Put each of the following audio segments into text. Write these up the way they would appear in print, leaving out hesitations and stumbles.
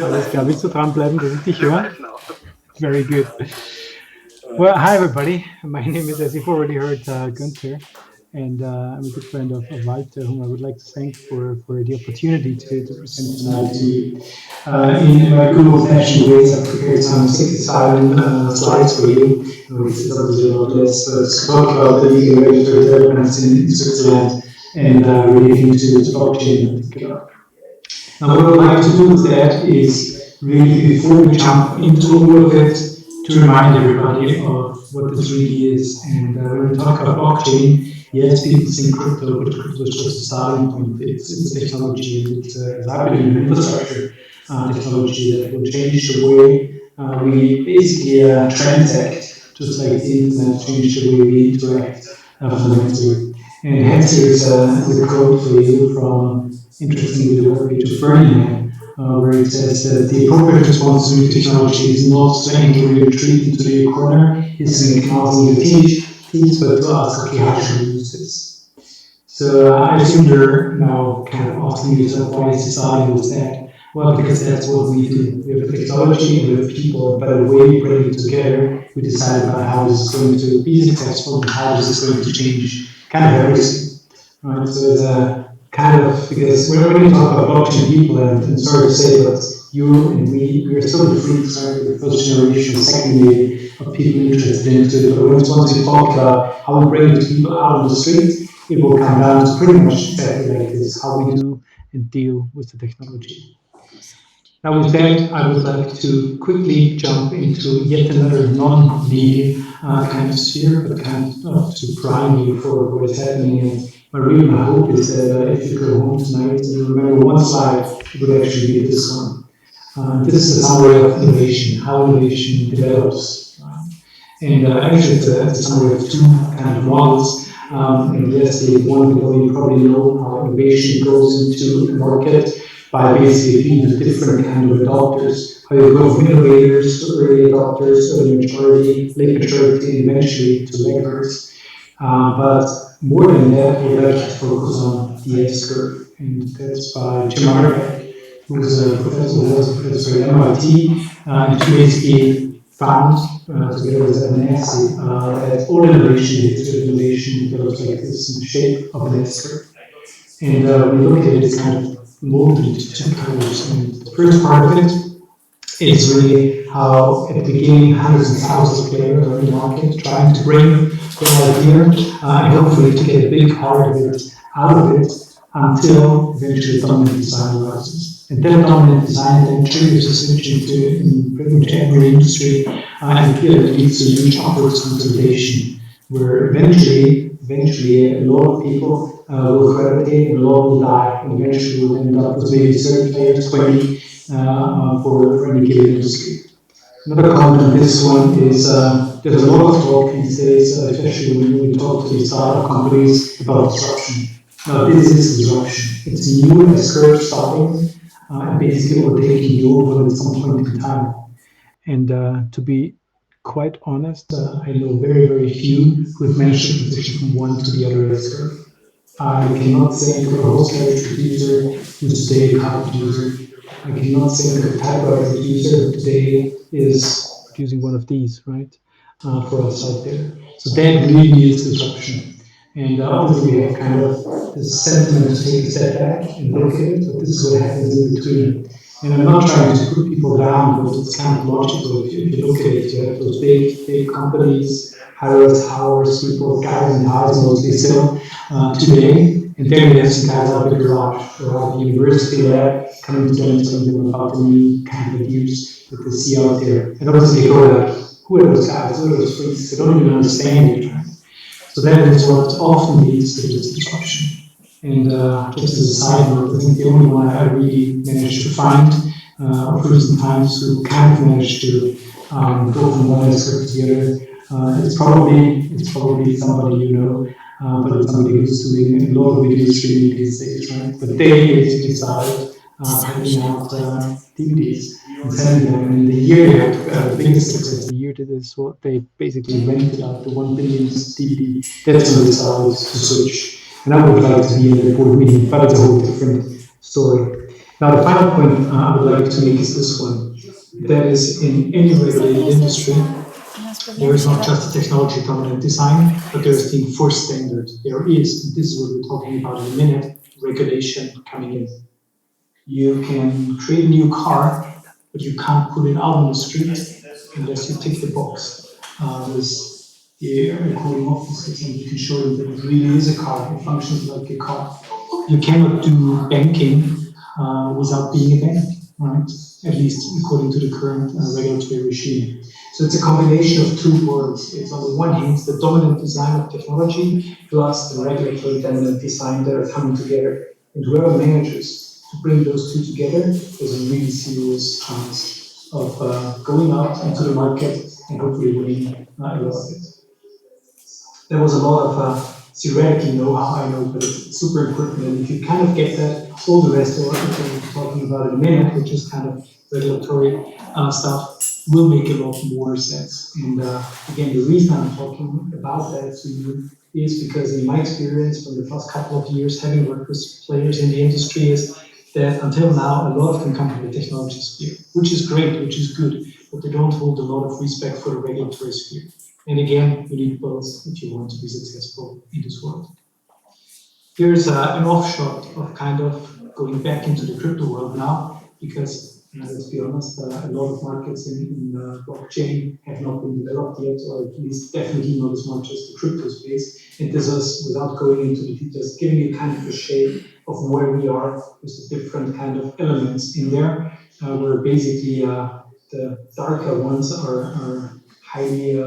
Alles klar, willst du dranbleiben, dass ich dich höre? Very good. Well, hi everybody. My name is, as you've already heard, Gunther, and I'm a good friend of Walter, whom I would like to thank for the opportunity to present tonight to you. In my good old-fashioned ways, I've prepared some 67 slides for you, which is obviously a lot less, but to talk about the legal regulatory developments in Switzerland and relating to blockchain in particular. Now, what I would like to do with that is really, before we jump into all of it, to remind everybody of what this really is. And when we talk about blockchain, yes, people think crypto, but crypto is just a starting point. It's a technology, and it's, as I believe, an infrastructure technology that will change the way we basically transact, just like the internet changed the way we interact fundamentally. And hence, there's a quote for you from, interestingly, the work to Ferdinand, where it says that the appropriate response to new technology is not to angle your retreat into your corner, hissing and causing your teeth, but to ask, okay, how should we use this? So I assume you're now kind of asking yourself, why is society was that? Well, because that's what we do. We have technology and we have people, but the way we bring it together, we decide about how this is going to be successful and how this is going to change kind of everything. Right? So it's a kind of, because when we talk about blockchain people, and sorry to say, but you and we are still the freaks, right? We're the first generation, second wave of people interested into it. But once we talk about how we bring it to people out on the street, it will come down to pretty much exactly like this, how we do and deal with the technology. Now, with that, I would like to quickly jump into yet another non-legal kind of sphere, but kind of to prime you for what is happening. And my hope is that if you go home tonight and you remember one slide, it would actually be this one. This is a summary of innovation, how innovation develops. And actually, it's a summary of two kind of models. And yes, the one below, you probably know how innovation goes into the market by basically being the different kind of adopters, how you go from innovators to early adopters, early maturity, late maturity, and eventually to laggards. But more than that, we'd like to focus on the S-curve, and that's by Jim Arnebeck, who was a professor at MIT, and he basically found, together with Nancy, that all innovation, innovation develops like this in the shape of an S-curve. And we look at it as kind of molded into two colors. And the first part of it is really how, at the beginning, hundreds and thousands of players are in the market trying to bring their idea and hopefully to get a big part of it out of it until eventually dominant design arises. And that dominant design then triggers a switch into in pretty much every industry, and here it leads to huge upwards consolidation, where eventually a lot of people will gravitate and a lot will die, and eventually we'll end up with maybe 30 players, 20 for any given industry. Another comment on this one is there's a lot of talk these days, especially when we talk to these startup companies, about disruption. This is disruption. It's a new S-curve starting and basically overtaking the old one at some point in time. And to be quite honest, I know very, very few who have managed to transition from one to the other S-curve. I cannot think of a wholesale producer who's today a car producer. I cannot think of a typewriter producer who today is producing one of these, right, for us out there. So that really is disruption. And obviously we have kind of this sentiment to take a step back and look at it, but this is what happens in between. And I'm not trying to put people down, but it's kind of logical. If you look at it, you have those big companies, Harrods, Howers, people, guys in house mostly still today. And then we have some guys out of the garage or out of the university lab coming to learn something about the new kind of ideas that they see out there. And obviously they go like, who are those guys? Who are those freaks? They don't even understand it. Right? So that is what often leads to this disruption. And just as a side note, I think the only one I really managed to find of recent times who kind of managed to go from one S-curve to the other, it's probably somebody you know, but it's somebody who's doing a lot of video streaming these days, right? But they basically started handing out DVDs and sending them. And the year they had the biggest success, the year that is what they basically rented out the 1 billion DVD. That's when they started to switch. And I would like to be in the board meeting, but it's a whole different story. Now, the final point I would like to make is this one. That is, in any regulated industry, there is not just a technology dominant design, but there is the enforced standard. There is, and this is what we're talking about in a minute, regulation coming in. You can create a new car, but you can't put it out on the street unless you tick the box with the recording officers, and you can show them that it really is a car, it functions like a car. You cannot do banking without being a bank, right? At least according to the current regulatory regime. So it's a combination of two worlds. It's on the one hand the dominant design of technology plus the regulatory dominant design that are coming together. And whoever manages to bring those two together is a really serious chance of going out into the market and hopefully winning a lot of it. There was a lot of theoretical know-how, I know, but it's super important. And if you kind of get that, all the rest of what we're talking about in a minute, which is kind of regulatory stuff, will make a lot more sense. And again, the reason I'm talking about that to you is because in my experience from the past couple of years, having worked with players in the industry, is that until now, a lot of them come from the technology sphere, which is great, which is good, but they don't hold a lot of respect for the regulatory sphere. And again, you need both if you want to be successful in this world. Here's an offshot of kind of going back into the crypto world now, because let's be honest, a lot of markets in blockchain have not been developed yet, or at least definitely not as much as the crypto space. And this is, without going into the details, giving you kind of a shape of where we are with the different kind of elements in there, where basically the darker ones are highly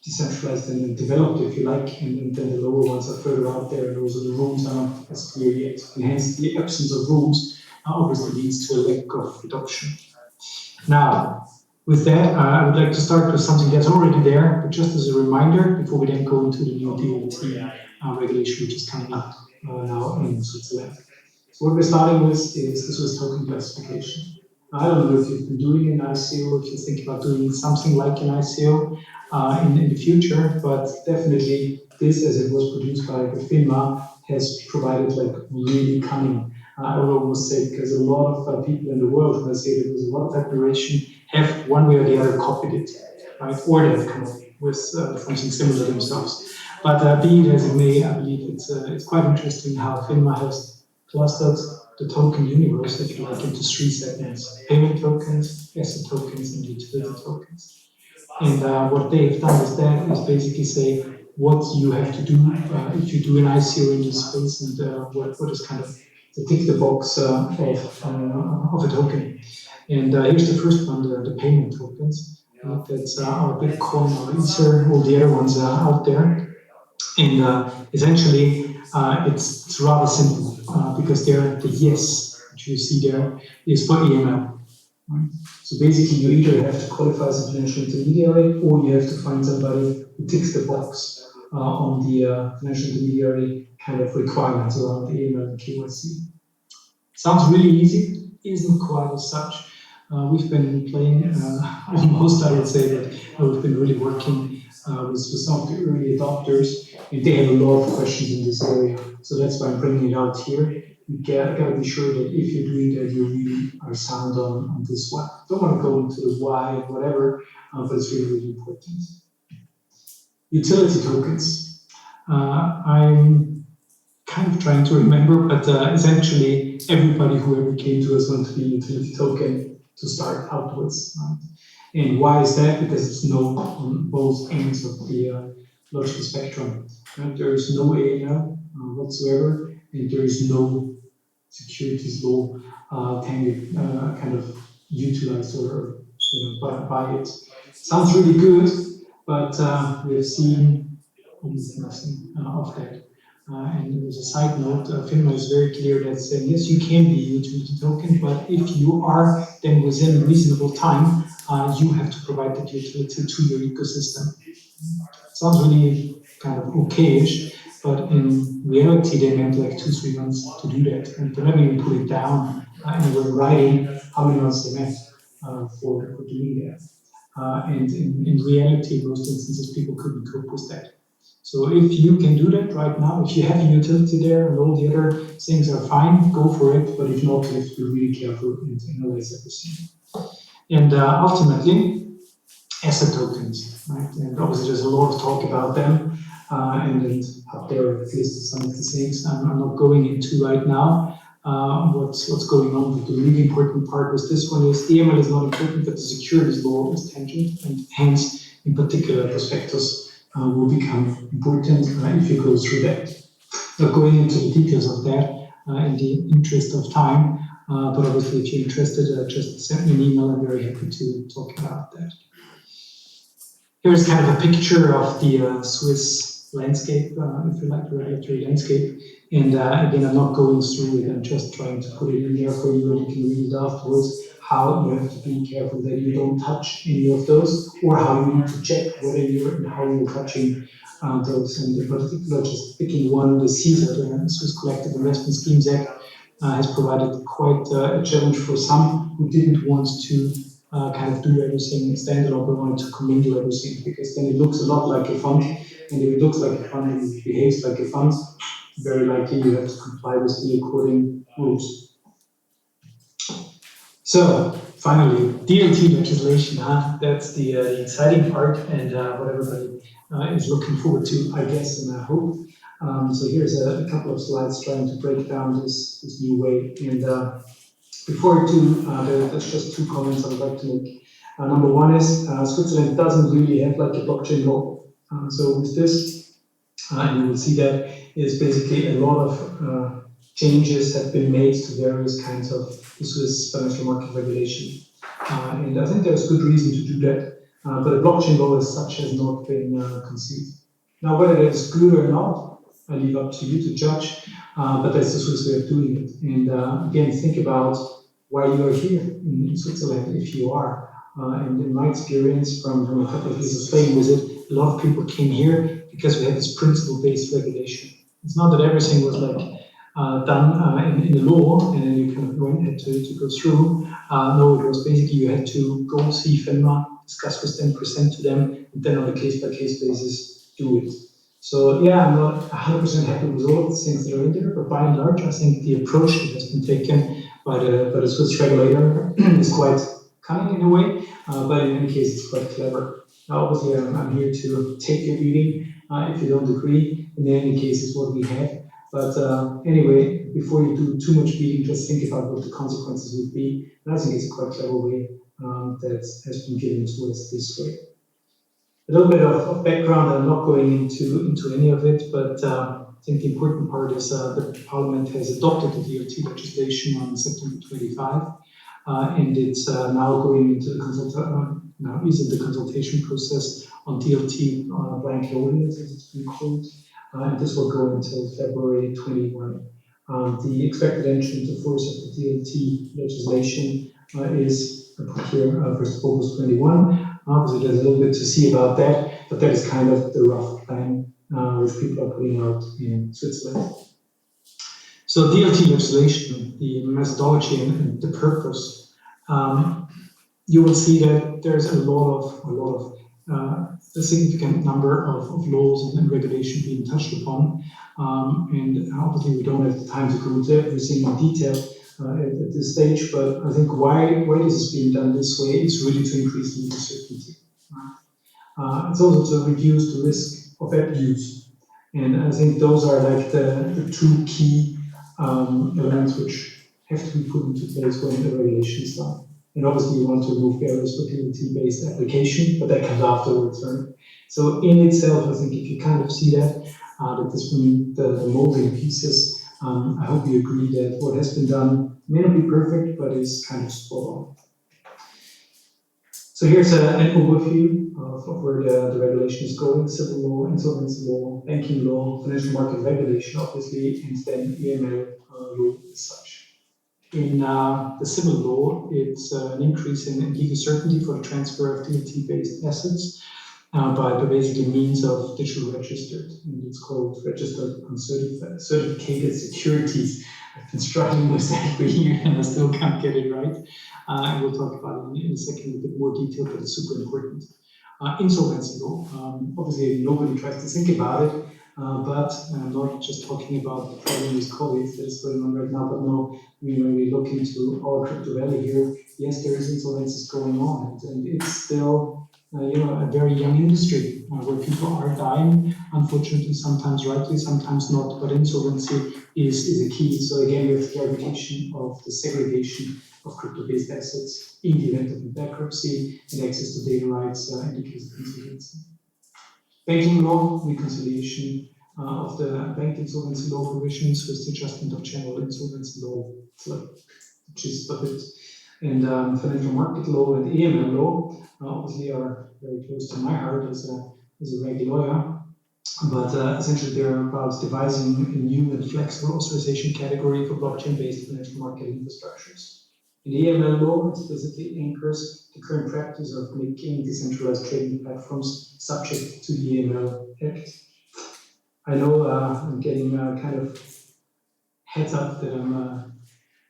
decentralized and developed, if you like, and then the lower ones are further out there, and also the rules are not as clear yet. And hence, the absence of rules obviously leads to a lack of adoption. Now, with that, I would like to start with something that's already there, but just as a reminder, before we then go into the new DLT regulation, which is coming up now in Switzerland. So what we're starting with is the Swiss token classification. I don't know if you've been doing an ICO, if you think about doing something like an ICO in the future, but definitely this, as it was produced by the FINMA, has provided like really cunning. I would almost say, because a lot of people in the world, when I say there was a lot of admiration, have one way or the other copied it, right? Or they have come up with something similar themselves. But be it as it may, I believe it's quite interesting how FINMA has clustered the token universe, if you like, into three segments: payment tokens, asset tokens, and utility tokens. And what they have done is that is basically say what you have to do if you do an ICO in this space, and what is kind of the tick the box of a token. And here's the first one, the payment tokens. That's our Bitcoin, our Ether, all the other ones out there. And essentially, it's rather simple because there, the yes, which you see there, is for AML. Right? So basically, you either have to qualify as a financial intermediary, or you have to find somebody who ticks the box on the financial intermediary kind of requirements around the AML and KYC. Sounds really easy, isn't quite as such. We've been playing almost, I would say, that we've been really working with some of the early adopters, and they have a lot of questions in this area. So that's why I'm bringing it out here. You gotta be sure that if you're doing that, you really are sound on this one. Don't want to go into the why and whatever, but it's really, really important. Utility tokens. I'm kind of trying to remember, but essentially everybody who ever came to us wanted to be a utility token to start outwards. Right? And why is that? Because it's known on both ends of the logical spectrum. Right? There is no AML whatsoever, and there is no securities law kind of utilized or by it. Sounds really good, but we've seen almost nothing of that. And as a side note, FINMA is very clear that saying, yes, you can be a utility token, but if you are, then within a reasonable time, you have to provide that utility to your ecosystem. Sounds really kind of okayish, but in reality, they meant like 2-3 months to do that. And they never even put it down anywhere in writing how many months they meant for doing that. And in reality, in most instances, people couldn't cope with that. So if you can do that right now, if you have a utility there and all the other things are fine, go for it, but if not, you have to be really careful and analyze everything. And ultimately, asset tokens, right? And obviously there's a lot of talk about them, and up there at least some of the things I'm not going into right now. What's going on, but the really important part was this one is AML is not important, but the securities law is tangent, and hence, in particular, prospectus will become important if you go through that. Not going into the details of that in the interest of time, but obviously if you're interested, just send me an email. I'm very happy to talk about that. Here's kind of a picture of the Swiss landscape, if you like, the regulatory landscape. And again, I'm not going through it, I'm just trying to put it in there for you, and you can read it afterwards, how you have to be careful that you don't touch any of those, or how you need to check whether you're and how you're touching those. And in particular, just picking one, the CSER, the Swiss Collective Investment Schemes Act, has provided quite a challenge for some who didn't want to kind of do everything standalone, but wanted to commingle everything, because then it looks a lot like a fund, and if it looks like a fund and it behaves like a fund, very likely you have to comply with the according rules. So finally, DLT legislation, that's the exciting part, and what everybody is looking forward to, I guess, and I hope. So here's a couple of slides trying to break down this new way. And before I do, there's just two comments I would like to make. Number one is Switzerland doesn't really have like a blockchain law. So with this, and you will see that is basically a lot of changes have been made to various kinds of the Swiss financial market regulation. And I think there's good reason to do that, but a blockchain law as such has not been conceived. Now, whether that is good or not, I leave up to you to judge, but that's the Swiss way of doing it. And again, think about why you are here in Switzerland, if you are. And in my experience from a couple of years of playing with it, a lot of people came here because we had this principle-based regulation. It's not that everything was like done in the law, and then you kind of had to go through. No, it was basically you had to go see FINMA, discuss with them, present to them, and then on a case-by-case basis do it. So yeah, I'm not 100% happy with all of the things that are in there, but by and large, I think the approach that has been taken by the Swiss regulator is quite cunning in a way, but in any case, it's quite clever. Now, obviously, I'm here to take your reading. If you don't agree, in any case, it's what we have. But anyway, before you do too much reading, just think about what the consequences would be. And I think it's a quite clever way that has been given to us this way. A little bit of background, I'm not going into any of it, but I think the important part is that Parliament has adopted the DLT legislation on September 25, and it's now going into the consultation process on DLT blanket ordinance, as it's been called, and this will go until February 21. The expected entry into force of the DLT legislation is put here 1st of August 21. Obviously, there's a little bit to see about that, but that is kind of the rough plan which people are putting out in Switzerland. So DLT legislation, the methodology and the purpose, you will see that there's a significant number of laws and regulation being touched upon, and obviously we don't have the time to go into everything in detail at this stage, but I think why this is being done this way is really to increase legal certainty. It's also to reduce the risk of abuse, and I think those are like the two key elements which have to be put into place when the regulation is done. And obviously you want to remove barriers for DLT-based application, but that comes afterwards, right? So in itself, I think if you kind of see that this one, the moving pieces, I hope you agree that what has been done may not be perfect, but is kind of spot on. So here's an overview of where the regulation is going: civil law, insolvency law, banking law, financial market regulation, obviously, and then AML law as such. In the civil law, it's an increase in legal certainty for the transfer of DLT-based assets by basically means of digital registered, and it's called registered certificated securities. I've been struggling with that for years and I still can't get it right. And we'll talk about it in a second in a bit more detail, but it's super important. Insolvency law, obviously nobody tries to think about it, but I'm not just talking about the problem with COVID that is going on right now, but no, when we look into our crypto valley here, yes, there is insolvencies going on, and it's still a very young industry where people are dying, unfortunately, sometimes rightly, sometimes not, but insolvency is a key. So again, we have clarification of the segregation of crypto-based assets in the event of bankruptcy and access to data rights in the case of insolvency. Banking law, reconciliation of the bank insolvency law provisions with the adjustment of general insolvency law, gist of it. And financial market law and AML law obviously are very close to my heart as a reg lawyer. But essentially, they're about devising a new and flexible authorization category for blockchain-based financial market infrastructures. In AML law, it explicitly anchors the current practice of making decentralized trading platforms subject to the AML Act. I know I'm getting kind of heads up that I'm a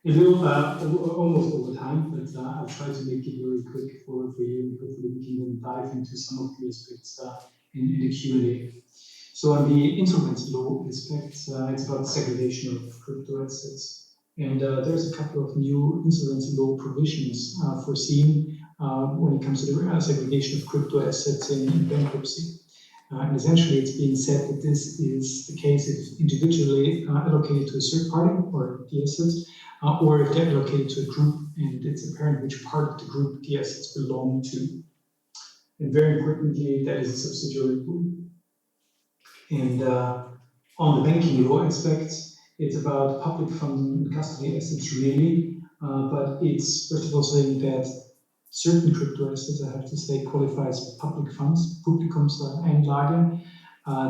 little almost over time, but I'll try to make it very quick for you. Hopefully, we can then dive into some of the aspects in the Q&A. So on the insolvency law aspects, it's about segregation of crypto assets. And there's a couple of new insolvency law provisions foreseen when it comes to the segregation of crypto assets in bankruptcy. And essentially, it's being said that this is the case if individually allocated to a third party or the assets, or if they're allocated to a group and it's apparent which part of the group the assets belong to. And very importantly, that is a subsidiary pool. And on the banking law aspects, it's about public fund and custody assets really, but it's first of all saying that certain crypto assets, I have to say, qualify as public funds, Publikumsanlage.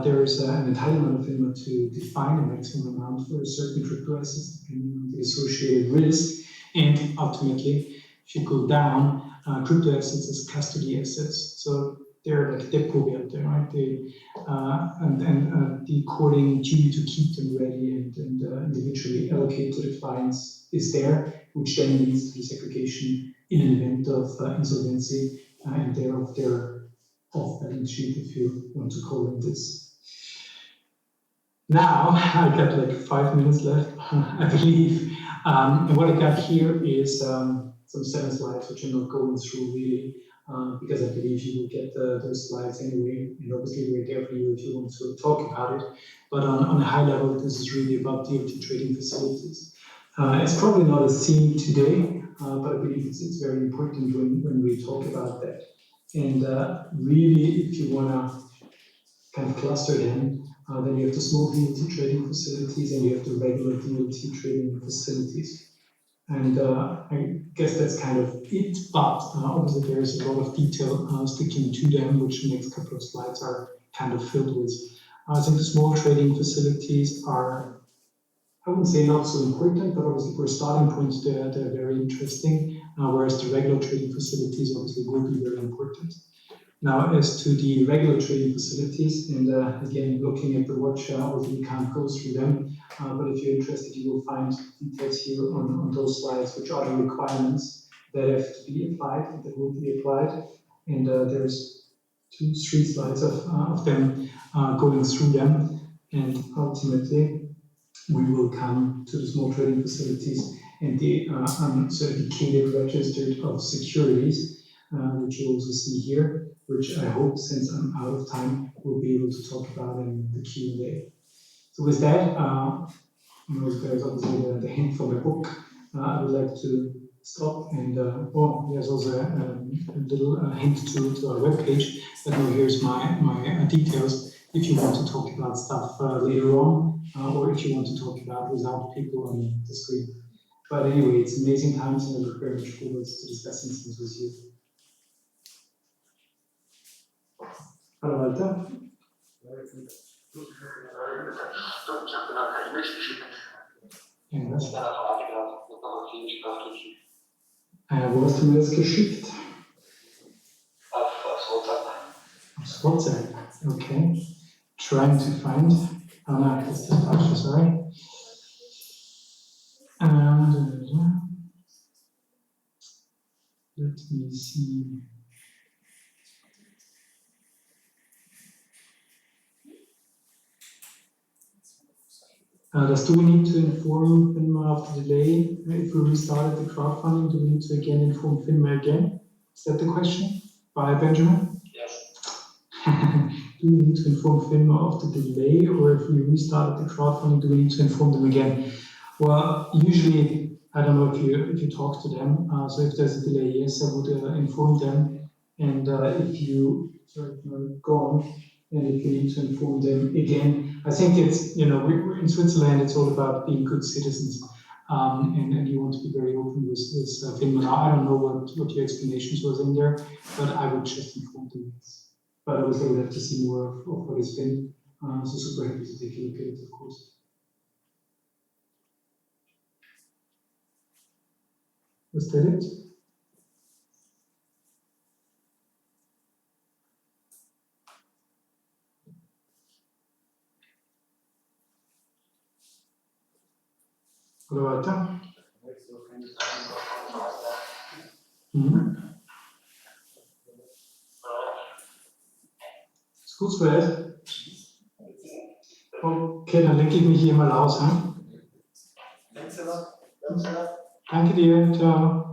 There is an entitlement of them to define a maximum amount for certain crypto assets depending on the associated risk. And ultimately, if you go down, crypto assets as custody assets. So they're like Depotwerte, right? And the according duty to keep them ready and individually allocate to the clients is there, which then leads to the segregation in an event of insolvency and thereof their off-balance sheet, if you want to call it this. Now, I got like 5 minutes left, I believe. And what I got here is some 7 slides, which I'm not going through really, because I believe you will get those slides anyway, and obviously we're there for you if you want to talk about it. But on a high level, this is really about DLT trading facilities. It's probably not a theme today, but I believe it's very important when we talk about that. And really, if you want to kind of cluster them, then you have the small DLT trading facilities and you have the regular DLT trading facilities. And I guess that's kind of it, but obviously there's a lot of detail sticking to them, which the next couple of slides are kind of filled with. I think the small trading facilities are, I wouldn't say not so important, but obviously for starting points, they're very interesting, whereas the regular trading facilities obviously will be very important. Now, as to the regular trading facilities, and again, looking at the watch, obviously we can't go through them, but if you're interested, you will find details here on those slides, which are the requirements that have to be applied, and that will be applied. And there's 2, 3 slides of them going through them, and ultimately, we will come to the small trading facilities and the uncertificated registered of securities, which you also see here, which I hope, since I'm out of time, we'll be able to talk about in the Q&A. So with that, there's obviously the hint for my book. I would like to stop, and there's also a little hint to our webpage. But now here's my details if you want to talk about stuff later on, or if you want to talk about without people on the screen. But anyway, it's amazing times, and I look very much forward to discussing things with you. Hallo Walter. Irgendwas? Wo hast du mir das geschickt? Auf WhatsApp. Okay. Trying to find. Oh no, that's the falsche, sorry. Let me see. Do we need to inform FINMA of the delay? If we restarted the crowdfunding, do we need to again inform FINMA again? Is that the question? By Benjamin? Yes. Do we need to inform FINMA of the delay, or if we restarted the crowdfunding, do we need to inform them again? Well, usually, I don't know if you talk to them. So if there's a delay, yes, I would inform them. And if you go on, and if you need to inform them again, I think it's, we're in Switzerland, it's all about being good citizens. And you want to be very open with FINMA. Now, I don't know what your explanations was in there, but I would just inform them. But obviously, we'll have to see more of what it's been. So super happy to take a look at it, of course. Was that it? Oder weiter? Ist gut soweit? Okay, dann lenke ich mich hier mal aus. Danke dir, ciao.